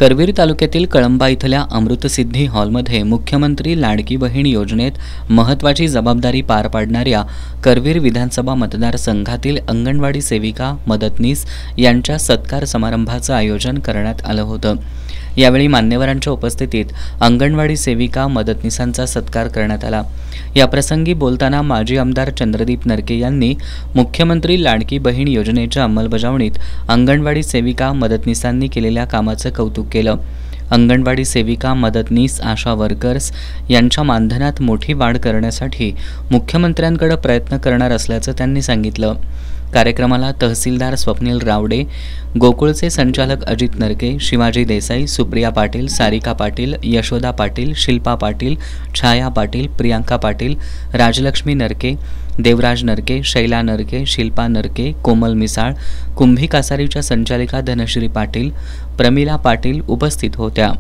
करवीर तालुक्यातील कळंबा इथल्या अमृतसिद्धी हॉलमध्ये मुख्यमंत्री लाडकी बहीण योजनेत महत्त्वाची जबाबदारी पार पाडणाऱ्या करवीर विधानसभा मतदारसंघातील अंगणवाडी सेविका मदतनीस यांच्या सत्कार समारंभाचं आयोजन करण्यात आलं होतं। यावेळी मान्यवरांच्या उपस्थितीत अंगणवाडी सेविका मदतनीसांचा सत्कार करण्यात आला। याप्रसंगी बोलताना माजी आमदार चंद्रदीप नरके यांनी मुख्यमंत्री लाडकी बहीण योजनेच्या अंमलबजावणीत अंगणवाडी सेविका मदतनीसांनी केलेल्या कामाचं कौतुक केलं। अंगणवाडी सेविका मदतनीस आशा वर्कर्स यांच्या मानधनात मोठी वाढ करण्यासाठी मुख्यमंत्र्यांकडे प्रयत्न करणार असल्याचं त्यांनी सांगितलं। कार्यक्रमाला तहसीलदार स्वप्नील रावडे, गोकुळचे संचालक अजित नरके, शिवाजी देसाई, सुप्रिया पाटील, सारिका पाटील, यशोदा पाटील, शिल्पा पाटील, छाया पाटील, प्रियांका पाटील, राजलक्ष्मी नरके, देवराज नरके, शैला नरके, शिल्पा नरके, कोमल मिसाळ, कुंभी कासारीच्या संचालिका धनश्री पाटील, प्रमिला पाटील उपस्थित होत्या।